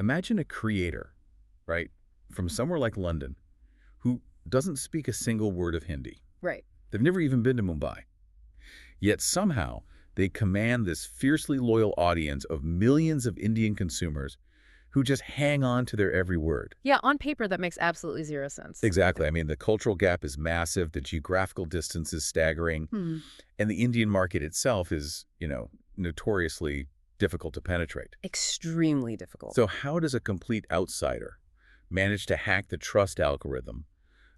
imagine a creator, right, from somewhere like London, who doesn't speak a single word of Hindi. Right. They've never even been to Mumbai. Yet somehow they command this fiercely loyal audience of millions of Indian consumers who just hang on to their every word. Yeah, on paper, that makes absolutely zero sense. Exactly. I mean, the cultural gap is massive, the geographical distance is staggering, and the Indian market itself is, notoriously difficult to penetrate. Extremely difficult. So how does a complete outsider manage to hack the trust algorithm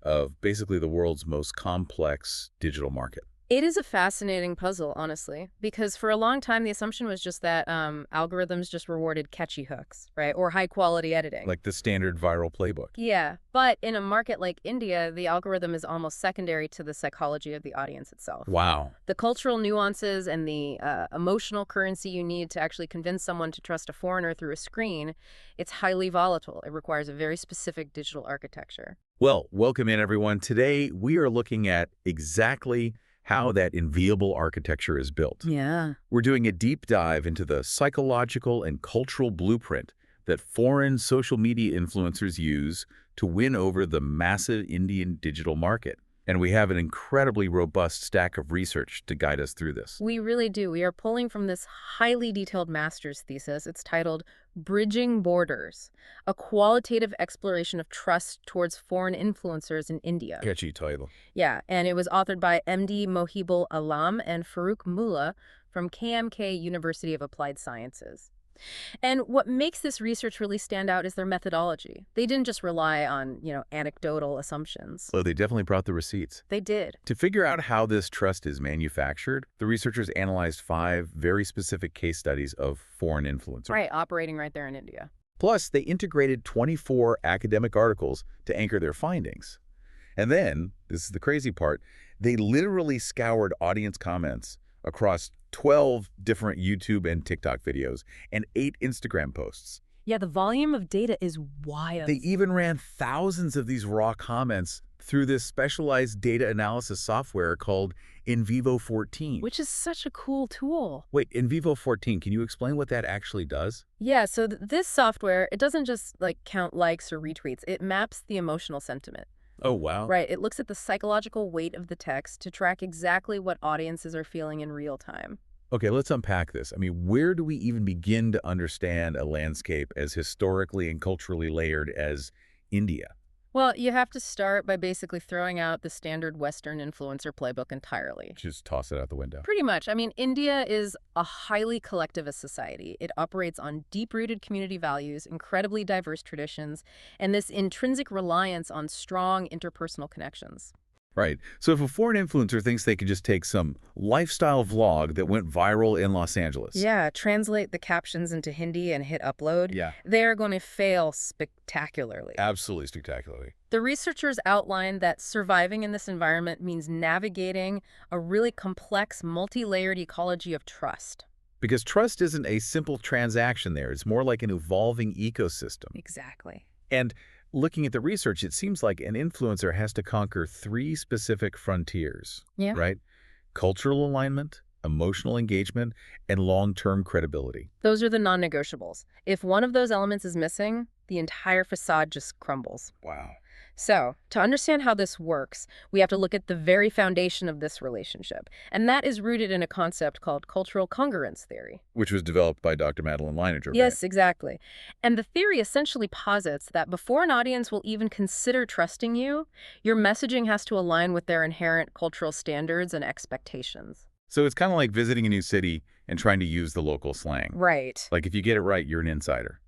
of basically the world's most complex digital market? It is a fascinating puzzle, honestly, because for a long time, the assumption was just that algorithms just rewarded catchy hooks, right? Or high-quality editing. Like the standard viral playbook. Yeah, but in a market like India, the algorithm is almost secondary to the psychology of the audience itself. Wow. The cultural nuances and the emotional currency you need to actually convince someone to trust a foreigner through a screen, it's highly volatile. It requires a very specific digital architecture. Well, welcome in, everyone. Today, we are looking at exactly how that enviable architecture is built. Yeah. We're doing a deep dive into the psychological and cultural blueprint that foreign social media influencers use to win over the massive Indian digital market. And we have an incredibly robust stack of research to guide us through this. We really do. We are pulling from this highly detailed master's thesis. It's titled Bridging Borders, a qualitative exploration of trust towards foreign influencers in India. Catchy title. Yeah, and it was authored by MD Mohibul Alam and Farooq Mullah from KMK University of Applied Sciences. And what makes this research really stand out is their methodology. They didn't just rely on, anecdotal assumptions. So they definitely brought the receipts. They did. To figure out how this trust is manufactured, the researchers analyzed 5 very specific case studies of foreign influencers. Right, operating right there in India. Plus, they integrated 24 academic articles to anchor their findings. And then, this is the crazy part, they literally scoured audience comments across 12 different YouTube and TikTok videos and 8 Instagram posts. Yeah, the volume of data is wild. They even ran thousands of these raw comments through this specialized data analysis software called InVivo 14. Which is such a cool tool. Wait, InVivo 14, can you explain what that actually does? Yeah, so this software, it doesn't just count likes or retweets. It maps the emotional sentiment. Oh, wow. Right. It looks at the psychological weight of the text to track exactly what audiences are feeling in real time. Okay, let's unpack this. I mean, where do we even begin to understand a landscape as historically and culturally layered as India? Well, you have to start by basically throwing out the standard Western influencer playbook entirely. Just toss it out the window. Pretty much. I mean, India is a highly collectivist society. It operates on deep-rooted community values, incredibly diverse traditions, and this intrinsic reliance on strong interpersonal connections. Right. So if a foreign influencer thinks they could just take some lifestyle vlog that went viral in Los Angeles. Yeah, translate the captions into Hindi and hit upload. Yeah. They're going to fail spectacularly. Absolutely spectacularly. The researchers outlined that surviving in this environment means navigating a really complex, multi-layered ecology of trust. Because trust isn't a simple transaction there. It's more like an evolving ecosystem. Exactly. And looking at the research, it seems like an influencer has to conquer 3 specific frontiers, Yeah. right? Cultural alignment, emotional engagement, and long-term credibility. Those are the non-negotiables. If one of those elements is missing, the entire facade just crumbles. Wow. So, to understand how this works, we have to look at the very foundation of this relationship. And that is rooted in a concept called cultural congruence theory. Which was developed by Dr. Madeline Leininger. Yes, exactly. And the theory essentially posits that before an audience will even consider trusting you, your messaging has to align with their inherent cultural standards and expectations. So it's kind of like visiting a new city and trying to use the local slang. Right. Like if you get it right, you're an insider.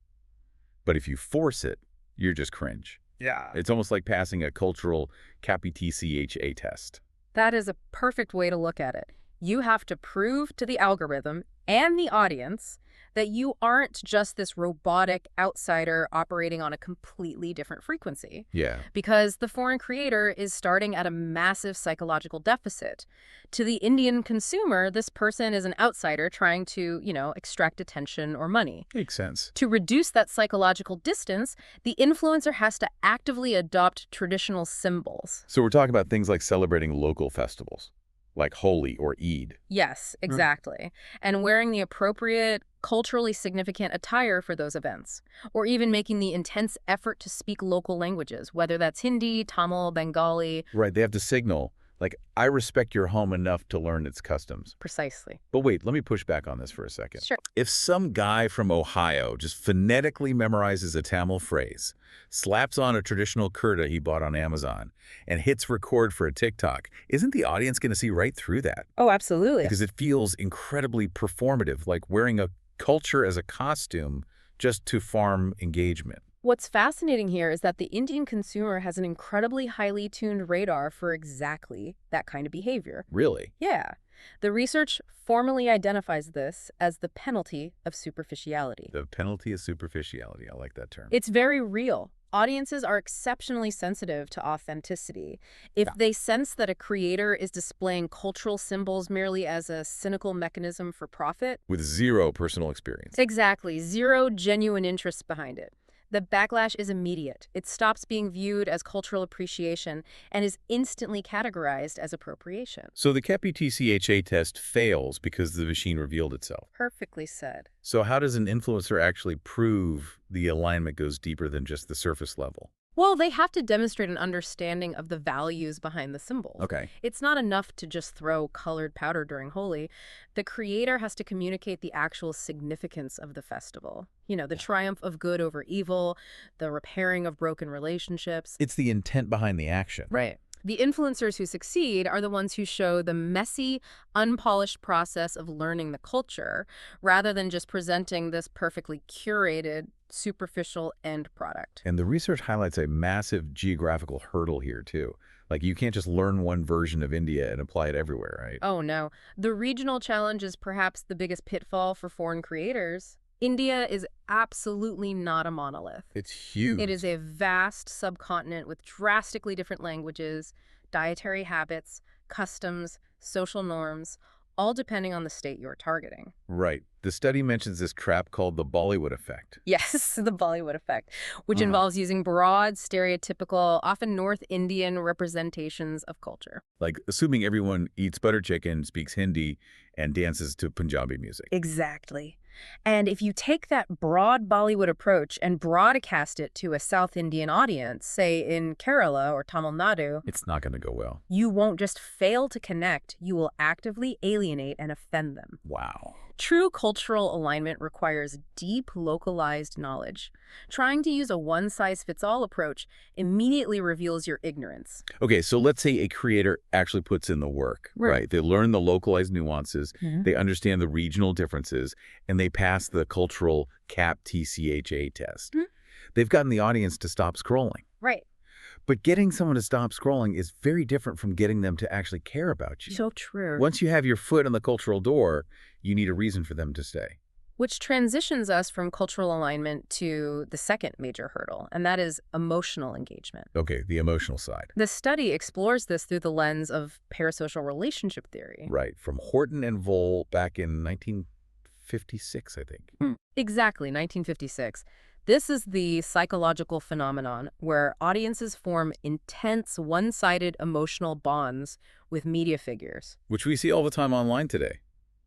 But if you force it, you're just cringe. Yeah. It's almost like passing a cultural CAPI-TCHA test. That is a perfect way to look at it. You have to prove to the algorithm and the audience that you aren't just this robotic outsider operating on a completely different frequency. Yeah. Because the foreign creator is starting at a massive psychological deficit. To the Indian consumer, this person is an outsider trying to, extract attention or money. Makes sense. To reduce that psychological distance, the influencer has to actively adopt traditional symbols. So we're talking about things like celebrating local festivals. like Holi or Eid. Yes, exactly. And wearing the appropriate, culturally significant attire for those events, or even making the intense effort to speak local languages, whether that's Hindi, Tamil, Bengali. Right, they have to signal, like, I respect your home enough to learn its customs. Precisely. But wait, let me push back on this for a second. Sure. If some guy from Ohio just phonetically memorizes a Tamil phrase, slaps on a traditional kurta he bought on Amazon, and hits record for a TikTok, isn't the audience going to see right through that? Oh, absolutely. Because it feels incredibly performative, like wearing a culture as a costume just to farm engagement. What's fascinating here is that the Indian consumer has an incredibly highly tuned radar for exactly that kind of behavior. Really? Yeah. The research formally identifies this as the penalty of superficiality. The penalty of superficiality. I like that term. It's very real. Audiences are exceptionally sensitive to authenticity. If they sense that a creator is displaying cultural symbols merely as a cynical mechanism for profit. With zero personal experience. Exactly. Zero genuine interest behind it. The backlash is immediate. It stops being viewed as cultural appreciation and is instantly categorized as appropriation. So the CAPI-TCHA test fails because the machine revealed itself. Perfectly said. So how does an influencer actually prove the alignment goes deeper than just the surface level? Well, they have to demonstrate an understanding of the values behind the symbols. Okay. It's not enough to just throw colored powder during Holi. The creator has to communicate the actual significance of the festival. You know, the triumph of good over evil, the repairing of broken relationships. It's the intent behind the action. Right. The influencers who succeed are the ones who show the messy, unpolished process of learning the culture, rather than just presenting this perfectly curated, superficial end product. And the research highlights a massive geographical hurdle here, too. Like, you can't just learn one version of India and apply it everywhere, right? Oh, no. The regional challenge is perhaps the biggest pitfall for foreign creators. India is absolutely not a monolith. It's huge. It is a vast subcontinent with drastically different languages, dietary habits, customs, social norms, all depending on the state you're targeting. Right. The study mentions this trap called the Bollywood effect. Yes, the Bollywood effect, which involves using broad, stereotypical, often North Indian representations of culture. Like, assuming everyone eats butter chicken, speaks Hindi, and dances to Punjabi music. Exactly. And if you take that broad Bollywood approach and broadcast it to a South Indian audience, say in Kerala or Tamil Nadu, It's not going to go well. you won't just fail to connect, you will actively alienate and offend them. Wow. True cultural alignment requires deep, localized knowledge. Trying to use a one-size-fits-all approach immediately reveals your ignorance. Okay, so let's say a creator actually puts in the work, right? They learn the localized nuances, they understand the regional differences, and they pass the cultural CAP-TCHA test. They've gotten the audience to stop scrolling. Right. But getting someone to stop scrolling is very different from getting them to actually care about you. So true. Once you have your foot on the cultural door, you need a reason for them to stay. Which transitions us from cultural alignment to the second major hurdle, and that is emotional engagement. Okay, the emotional side. The study explores this through the lens of parasocial relationship theory. Right, from Horton and Voll back in 1956, I think. Exactly, 1956. This is the psychological phenomenon where audiences form intense, one-sided emotional bonds with media figures. Which we see all the time online today.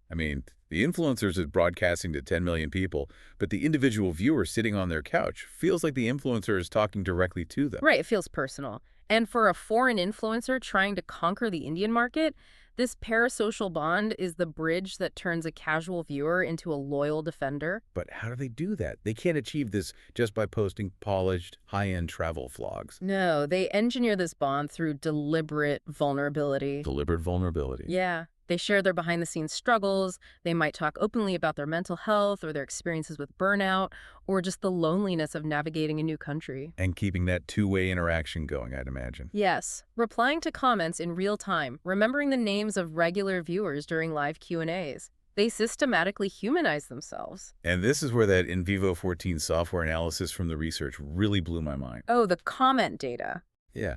I mean, the influencers is broadcasting to 10 million people, but the individual viewer sitting on their couch feels like the influencer is talking directly to them. Right, it feels personal. And for a foreign influencer trying to conquer the Indian market, this parasocial bond is the bridge that turns a casual viewer into a loyal defender. But how do they do that? They can't achieve this just by posting polished, high-end travel vlogs. No, they engineer this bond through deliberate vulnerability. Deliberate vulnerability. Yeah. They share their behind-the-scenes struggles. They might talk openly about their mental health or their experiences with burnout or just the loneliness of navigating a new country. And keeping that two-way interaction going, I'd imagine. Yes. Replying to comments in real time, remembering the names of regular viewers during live Q&As. They systematically humanize themselves. And this is where that in vivo 14 software analysis from the research really blew my mind. Oh, the comment data. Yeah.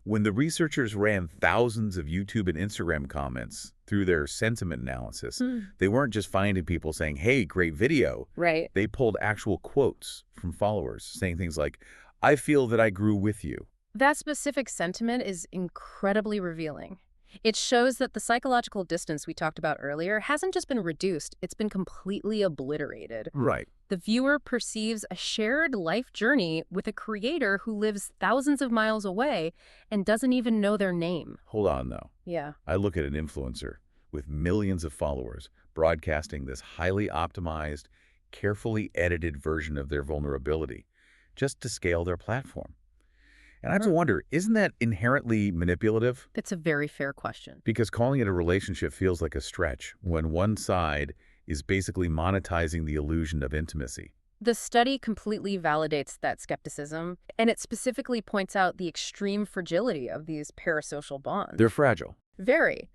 When the researchers ran thousands of YouTube and Instagram comments through their sentiment analysis, they weren't just finding people saying, hey, great video. Right. They pulled actual quotes from followers saying things like, I feel that I grew with you. That specific sentiment is incredibly revealing. It shows that the psychological distance we talked about earlier hasn't just been reduced, it's been completely obliterated. Right. The viewer perceives a shared life journey with a creator who lives thousands of miles away and doesn't even know their name. Hold on, though. Yeah. I look at an influencer with millions of followers broadcasting this highly optimized, carefully edited version of their vulnerability just to scale their platform. And I have to wonder, isn't that inherently manipulative? It's a very fair question. Because calling it a relationship feels like a stretch when one side is basically monetizing the illusion of intimacy. The study completely validates that skepticism, and it specifically points out the extreme fragility of these parasocial bonds. They're fragile. Very.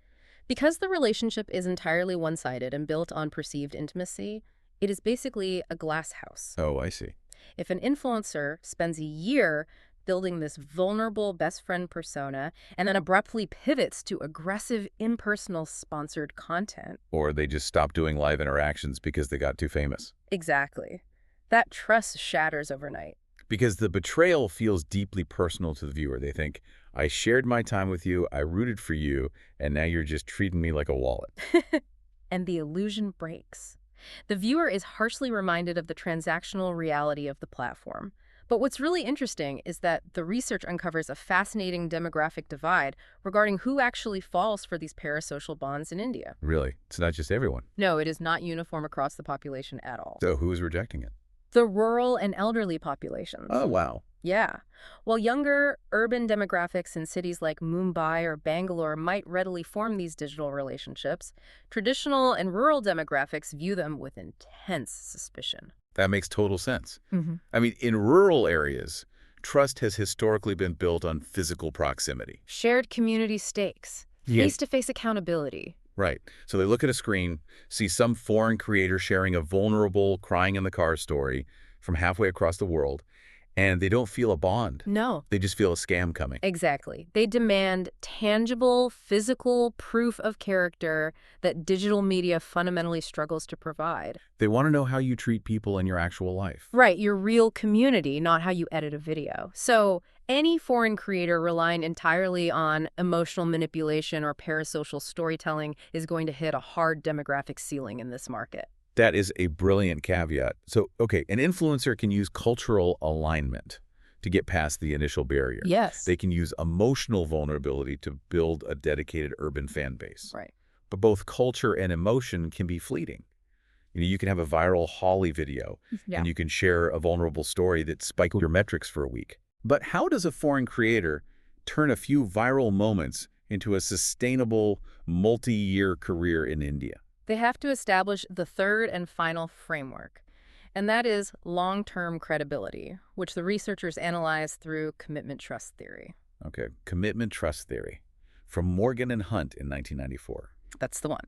Because the relationship is entirely one-sided and built on perceived intimacy, it is basically a glass house. Oh, I see. If an influencer spends a year building this vulnerable best friend persona and then abruptly pivots to aggressive, impersonal sponsored content. Or they just stop doing live interactions because they got too famous. Exactly. That trust shatters overnight. Because the betrayal feels deeply personal to the viewer. They think, I shared my time with you, I rooted for you, and now you're just treating me like a wallet. And the illusion breaks. The viewer is harshly reminded of the transactional reality of the platform. But what's really interesting is that the research uncovers a fascinating demographic divide regarding who actually falls for these parasocial bonds in India. Really? It's not just everyone. No, it is not uniform across the population at all. So who is rejecting it? The rural and elderly populations. Oh, wow. Yeah. While younger, urban demographics in cities like Mumbai or Bangalore might readily form these digital relationships, traditional and rural demographics view them with intense suspicion. That makes total sense. Mm-hmm. I mean, in rural areas, trust has historically been built on physical proximity. Shared community stakes, face-to-face accountability. Right. So they look at a screen, see some foreign creator sharing a vulnerable crying in the car story from halfway across the world, and they don't feel a bond. No. They just feel a scam coming. Exactly. They demand tangible, physical proof of character that digital media fundamentally struggles to provide. They want to know how you treat people in your actual life. Right, your real community, not how you edit a video. So any foreign creator relying entirely on emotional manipulation or parasocial storytelling is going to hit a hard demographic ceiling in this market. That is a brilliant caveat. So, okay, an influencer can use cultural alignment to get past the initial barrier. Yes. They can use emotional vulnerability to build a dedicated urban fan base. Right. But both culture and emotion can be fleeting. You can have a viral Holly video, and you can share a vulnerable story that spikes your metrics for a week. But how does a foreign creator turn a few viral moments into a sustainable, multi-year career in India? They have to establish the third and final framework, and that is long-term credibility, which the researchers analyze through commitment trust theory. Okay, commitment trust theory from Morgan and Hunt in 1994. That's the one.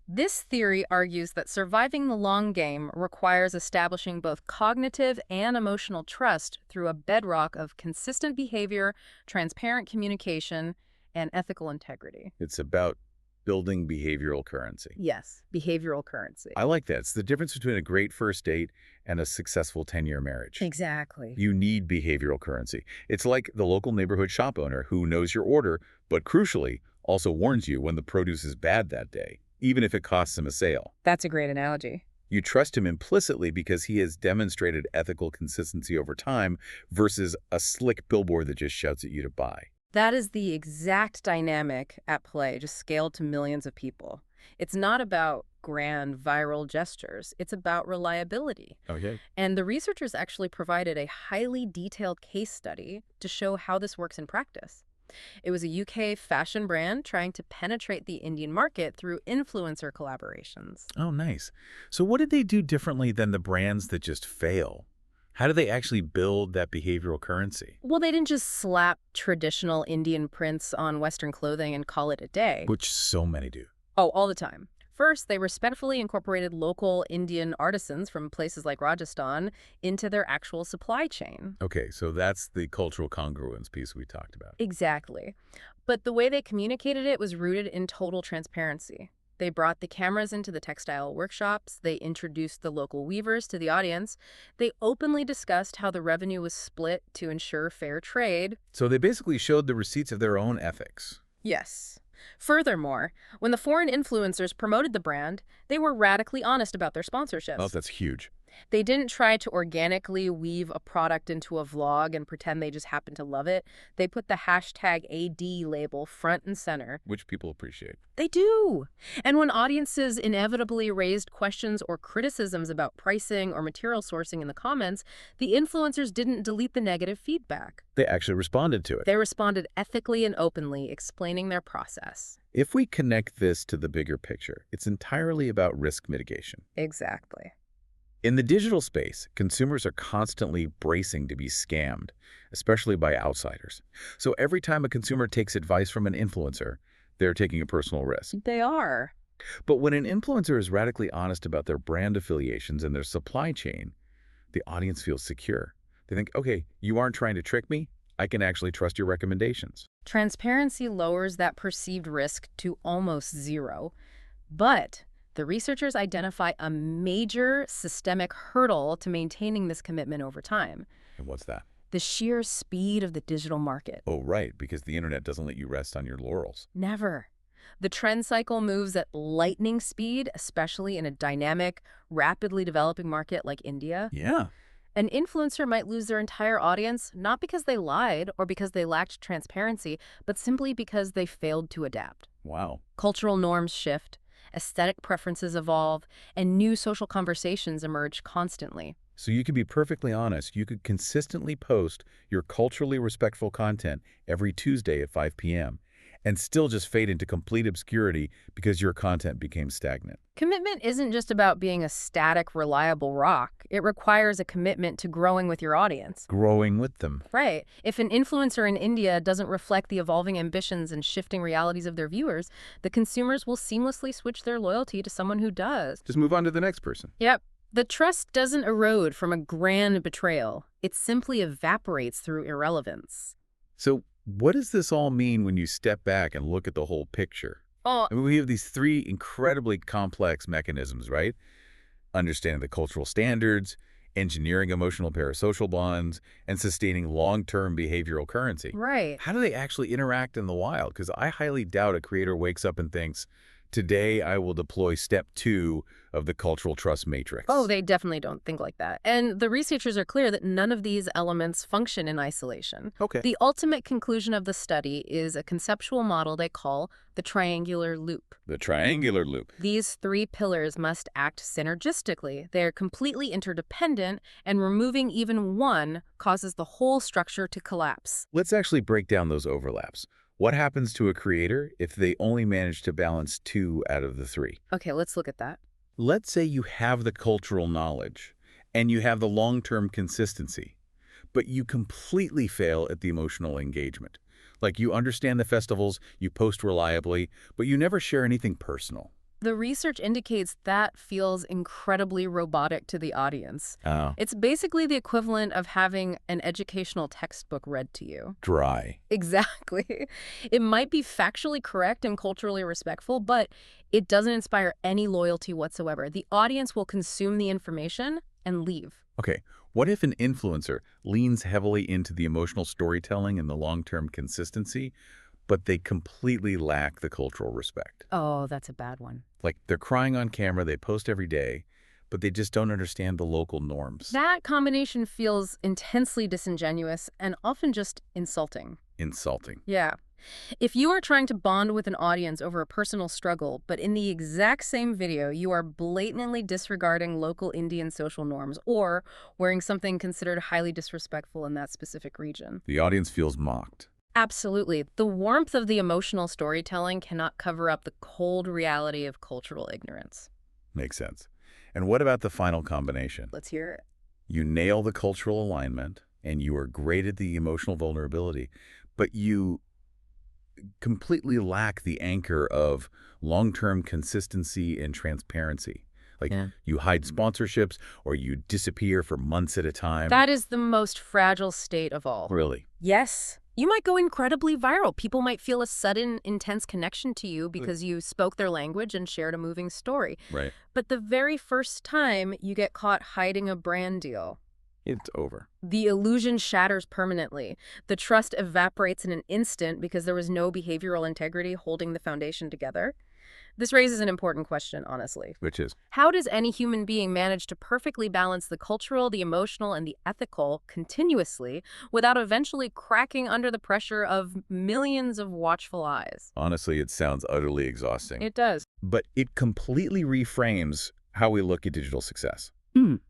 This theory argues that surviving the long game requires establishing both cognitive and emotional trust through a bedrock of consistent behavior, transparent communication, and ethical integrity. It's about building behavioral currency. Yes, behavioral currency. I like that. It's the difference between a great first date and a successful 10-year marriage. Exactly. You need behavioral currency. It's like the local neighborhood shop owner who knows your order, but crucially, also warns you when the produce is bad that day, even if it costs him a sale. That's a great analogy. You trust him implicitly because he has demonstrated ethical consistency over time versus a slick billboard that just shouts at you to buy. That is the exact dynamic at play, just scaled to millions of people. It's not about grand viral gestures. It's about reliability. Okay. And the researchers actually provided a highly detailed case study to show how this works in practice. It was a UK fashion brand trying to penetrate the Indian market through influencer collaborations. Oh, nice. So what did they do differently than the brands that just fail? How do they actually build that behavioral currency? Well, they didn't just slap traditional Indian prints on Western clothing and call it a day. Which so many do. Oh, all the time. First, they respectfully incorporated local Indian artisans from places like Rajasthan into their actual supply chain. Okay, so that's the cultural congruence piece we talked about. Exactly. But the way they communicated it was rooted in total transparency. They brought the cameras into the textile workshops. They introduced the local weavers to the audience. They openly discussed how the revenue was split to ensure fair trade. So they basically showed the receipts of their own ethics. Yes. Furthermore, when the foreign influencers promoted the brand, they were radically honest about their sponsorships. Oh, that's huge. They didn't try to organically weave a product into a vlog and pretend they just happened to love it. They put the hashtag AD label front and center. Which people appreciate. They do. And when audiences inevitably raised questions or criticisms about pricing or material sourcing in the comments, the influencers didn't delete the negative feedback. They actually responded to it. They responded ethically and openly, explaining their process. If we connect this to the bigger picture, it's entirely about risk mitigation. Exactly. In the digital space, consumers are constantly bracing to be scammed, especially by outsiders. So every time a consumer takes advice from an influencer, they're taking a personal risk. They are. But when an influencer is radically honest about their brand affiliations and their supply chain, the audience feels secure. They think, okay, you aren't trying to trick me. I can actually trust your recommendations. Transparency lowers that perceived risk to almost zero. But the researchers identify a major systemic hurdle to maintaining this commitment over time. And what's that? The sheer speed of the digital market. Oh, right, because the internet doesn't let you rest on your laurels. Never. The trend cycle moves at lightning speed, especially in a dynamic, rapidly developing market like India. Yeah. An influencer might lose their entire audience, not because they lied or because they lacked transparency, but simply because they failed to adapt. Wow. Cultural norms shift, aesthetic preferences evolve, and new social conversations emerge constantly. So you could be perfectly honest. You could consistently post your culturally respectful content every Tuesday at 5 p.m. and still just fade into complete obscurity because your content became stagnant. Commitment isn't just about being a static, reliable rock. It requires a commitment to growing with your audience. Growing with them. Right. If an influencer in India doesn't reflect the evolving ambitions and shifting realities of their viewers, the consumers will seamlessly switch their loyalty to someone who does. Just move on to the next person. Yep. The trust doesn't erode from a grand betrayal. It simply evaporates through irrelevance. So what does this all mean when you step back and look at the whole picture? Oh, I mean, we have these three incredibly complex mechanisms, right? Understanding the cultural standards, engineering emotional parasocial bonds, and sustaining long-term behavioral currency. right. How do they actually interact in the wild? Because I highly doubt a creator wakes up and thinks, today I will deploy step 2 of the cultural trust matrix. Oh, they definitely don't think like that. And the researchers are clear that none of these elements function in isolation. Okay. The ultimate conclusion of the study is a conceptual model they call the triangular loop. The triangular loop. These three pillars must act synergistically. They're completely interdependent, and removing even one causes the whole structure to collapse. Let's actually break down those overlaps. What happens to a creator if they only manage to balance 2 out of the 3? Okay, let's look at that. Let's say you have the cultural knowledge and you have the long-term consistency, but you completely fail at the emotional engagement. Like you understand the festivals, you post reliably, but you never share anything personal. The research indicates that feels incredibly robotic to the audience. Oh. It's basically the equivalent of having an educational textbook read to you. Dry. Exactly. It might be factually correct and culturally respectful, but it doesn't inspire any loyalty whatsoever. The audience will consume the information and leave. Okay, what if an influencer leans heavily into the emotional storytelling and the long-term consistency, but they completely lack the cultural respect? Oh, that's a bad one. Like they're crying on camera, they post every day, but they just don't understand the local norms. That combination feels intensely disingenuous and often just insulting. Insulting. Yeah. If you are trying to bond with an audience over a personal struggle, but in the exact same video you are blatantly disregarding local Indian social norms or wearing something considered highly disrespectful in that specific region. The audience feels mocked. Absolutely. The warmth of the emotional storytelling cannot cover up the cold reality of cultural ignorance. Makes sense. And what about the final combination? Let's hear it. You nail the cultural alignment and you are great at the emotional vulnerability, but you completely lack the anchor of long-term consistency and transparency. Like you hide sponsorships or you disappear for months at a time. That is the most fragile state of all. Really? Yes. You might go incredibly viral. People might feel a sudden, intense connection to you because you spoke their language and shared a moving story. Right. But the very first time you get caught hiding a brand deal, It's over. The illusion shatters permanently. The trust evaporates in an instant because there was no behavioral integrity holding the foundation together. This raises an important question, honestly. Which is? How does any human being manage to perfectly balance the cultural, the emotional, and the ethical continuously without eventually cracking under the pressure of millions of watchful eyes? Honestly, it sounds utterly exhausting. It does. But it completely reframes how we look at digital success.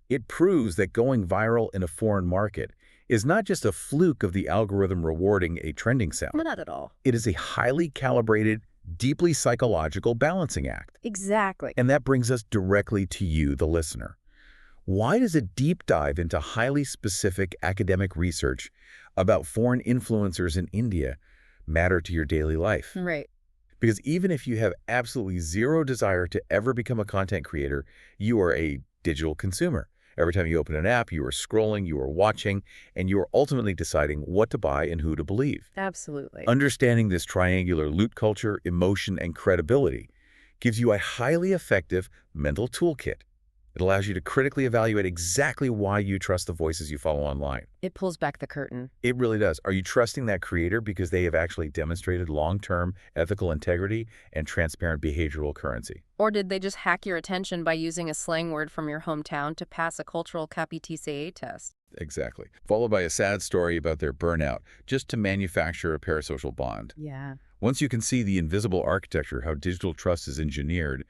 It proves that going viral in a foreign market is not just a fluke of the algorithm rewarding a trending sound. Not at all. It is a highly calibrated, deeply psychological balancing act. Exactly. And that brings us directly to you, the listener. Why does a deep dive into highly specific academic research about foreign influencers in India matter to your daily life? Right. Because even if you have absolutely zero desire to ever become a content creator, you are a digital consumer. Every time you open an app, you are scrolling, you are watching, and you are ultimately deciding what to buy and who to believe. Absolutely. Understanding this triangular loot culture, emotion, and credibility gives you a highly effective mental toolkit. It allows you to critically evaluate exactly why you trust the voices you follow online. It pulls back the curtain. It really does. Are you trusting that creator because they have actually demonstrated long-term ethical integrity and transparent behavioral currency? Or did they just hack your attention by using a slang word from your hometown to pass a cultural KPTCA test? Exactly. Followed by a sad story about their burnout, just to manufacture a parasocial bond. Yeah. Once you can see the invisible architecture, how digital trust is engineered,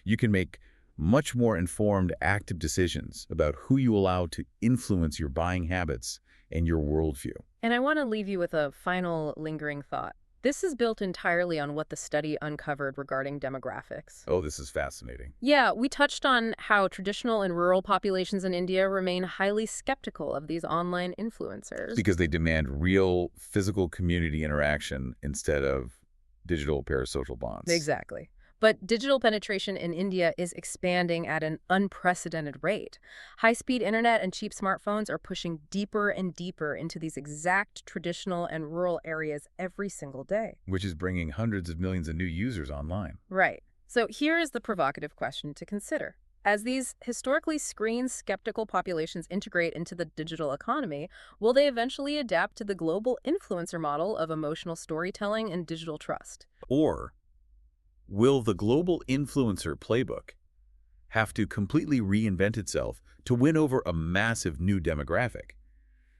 you can make much more informed, active decisions about who you allow to influence your buying habits and your worldview. And I want to leave you with a final lingering thought. This is built entirely on what the study uncovered regarding demographics. Oh, this is fascinating. Yeah, we touched on how traditional and rural populations in India remain highly skeptical of these online influencers. Because they demand real physical community interaction instead of digital parasocial bonds. Exactly. But digital penetration in India is expanding at an unprecedented rate. High-speed internet and cheap smartphones are pushing deeper and deeper into these exact traditional and rural areas every single day. Which is bringing hundreds of millions of new users online. Right. So here is the provocative question to consider. As these historically screen-skeptical populations integrate into the digital economy, will they eventually adapt to the global influencer model of emotional storytelling and digital trust? Or will the global influencer playbook have to completely reinvent itself to win over a massive new demographic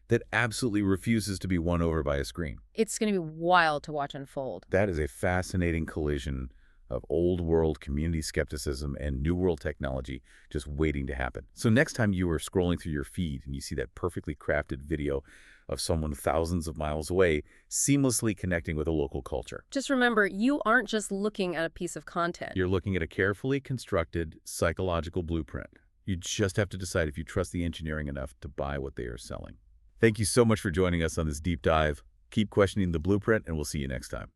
that absolutely refuses to be won over by a screen? It's going to be wild to watch unfold. That is a fascinating collision of old world community skepticism and new world technology just waiting to happen. So next time you are scrolling through your feed and you see that perfectly crafted video of someone thousands of miles away seamlessly connecting with a local culture, Just remember, you aren't just looking at a piece of content. you're looking at a carefully constructed psychological blueprint. You just have to decide if you trust the engineering enough to buy what they are selling. Thank you so much for joining us on this deep dive. Keep questioning the blueprint, and we'll see you next time.